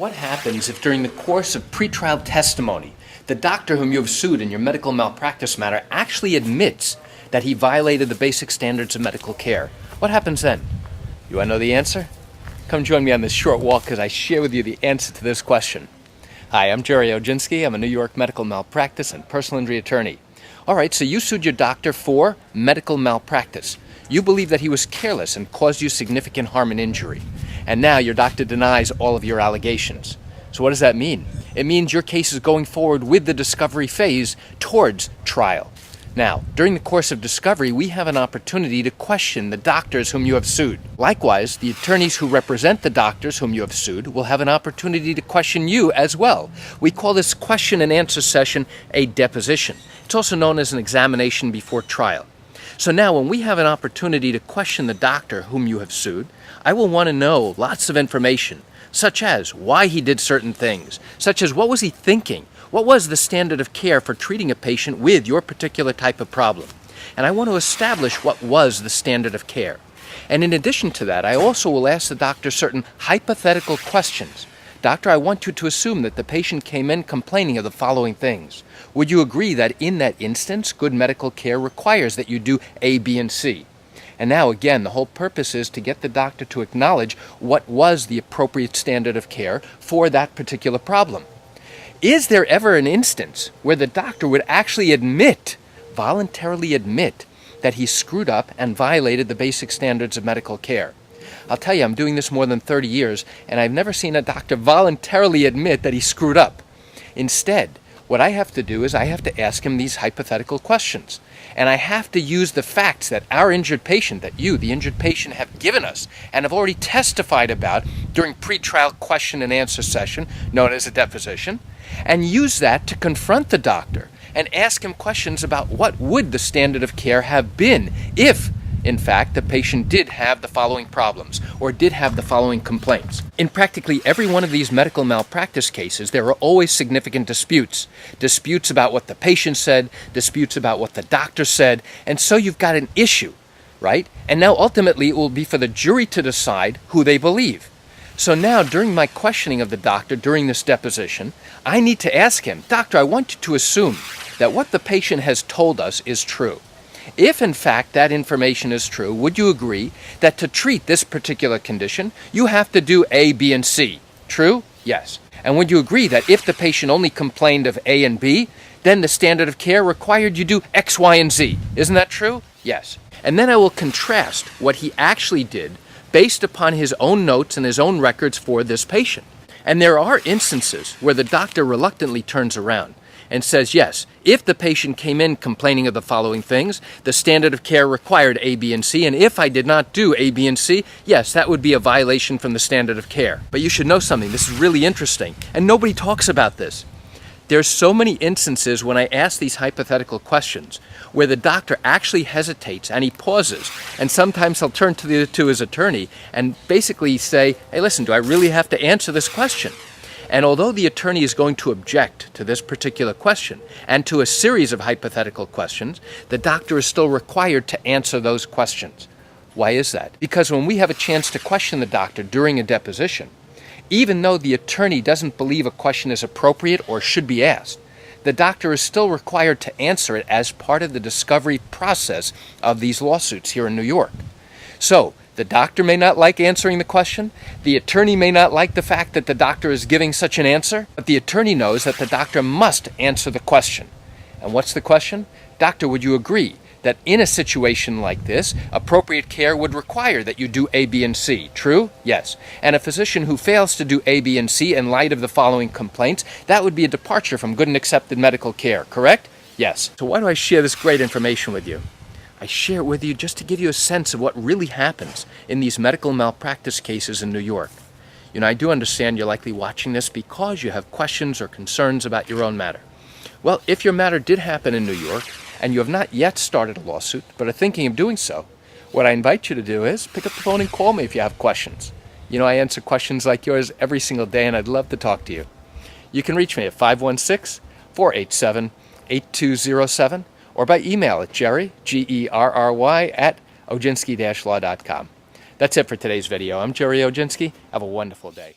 What happens if during the course of pretrial testimony, the doctor whom you have sued in your medical malpractice matter actually admits that he violated the basic standards of medical care? What happens then? You want to know the answer? Come join me on this short walk because I share with you the answer to this question. Hi, I'm Gerry Oginski. I'm a New York medical malpractice and personal injury attorney. All right, so you sued your doctor for medical malpractice. You believe that he was careless and caused you significant harm and injury. And now your doctor denies all of your allegations. So what does that mean? It means your case is going forward with the discovery phase towards trial. Now, during the course of discovery, we have an opportunity to question the doctors whom you have sued. Likewise, the attorneys who represent the doctors whom you have sued will have an opportunity to question you as well. We call this question and answer session a deposition. It's also known as an examination before trial. So now when we have an opportunity to question the doctor whom you have sued, I will want to know lots of information, such as why he did certain things, such as what was he thinking, what was the standard of care for treating a patient with your particular type of problem. And I want to establish what was the standard of care. And in addition to that, I also will ask the doctor certain hypothetical questions. Doctor, I want you to assume that the patient came in complaining of the following things. Would you agree that in that instance, good medical care requires that you do A, B, and C? And now again, the whole purpose is to get the doctor to acknowledge what was the appropriate standard of care for that particular problem. Is there ever an instance where the doctor would actually voluntarily admit, that he screwed up and violated the basic standards of medical care? I'll tell you, I'm doing this more than 30 years, and I've never seen a doctor voluntarily admit that he screwed up. Instead, what I have to do is I have to ask him these hypothetical questions. And I have to use the facts that our injured patient, that you, the injured patient, have given us and have already testified about during pretrial question and answer session, known as a deposition, and use that to confront the doctor and ask him questions about what would the standard of care have been if, in fact, the patient did have the following problems or did have the following complaints. In practically every one of these medical malpractice cases, there are always significant disputes. Disputes about what the patient said, disputes about what the doctor said, and so you've got an issue, right? And now ultimately it will be for the jury to decide who they believe. So now during my questioning of the doctor during this deposition, I need to ask him, Doctor, I want you to assume that what the patient has told us is true. If, in fact, that information is true, would you agree that to treat this particular condition, you have to do A, B, and C? True? Yes. And would you agree that if the patient only complained of A and B, then the standard of care required you do X, Y, and Z? Isn't that true? Yes. And then I will contrast what he actually did based upon his own notes and his own records for this patient. And there are instances where the doctor reluctantly turns around and says, yes, if the patient came in complaining of the following things, the standard of care required A, B, and C, and if I did not do A, B, and C, yes, that would be a violation from the standard of care. But you should know something, this is really interesting, and nobody talks about this. There's so many instances when I ask these hypothetical questions where the doctor actually hesitates and he pauses, and sometimes he'll turn to his attorney and basically say, hey, listen, do I really have to answer this question? And although the attorney is going to object to this particular question and to a series of hypothetical questions, the doctor is still required to answer those questions. Why is that? Because when we have a chance to question the doctor during a deposition, even though the attorney doesn't believe a question is appropriate or should be asked, the doctor is still required to answer it as part of the discovery process of these lawsuits here in New York. So, the doctor may not like answering the question, the attorney may not like the fact that the doctor is giving such an answer, but the attorney knows that the doctor must answer the question. And what's the question? Doctor, would you agree that in a situation like this, appropriate care would require that you do A, B, and C? True? Yes. And a physician who fails to do A, B, and C in light of the following complaints, that would be a departure from good and accepted medical care, correct? Yes. So why do I share this great information with you? I share it with you just to give you a sense of what really happens in these medical malpractice cases in New York. You know, I do understand you're likely watching this because you have questions or concerns about your own matter. Well, if your matter did happen in New York and you have not yet started a lawsuit but are thinking of doing so, what I invite you to do is pick up the phone and call me if you have questions. You know, I answer questions like yours every single day and I'd love to talk to you. You can reach me at 516-487-8207 or by email at Gerry, Gerry, at oginski-law.com. That's it for today's video. I'm Gerry Oginski. Have a wonderful day.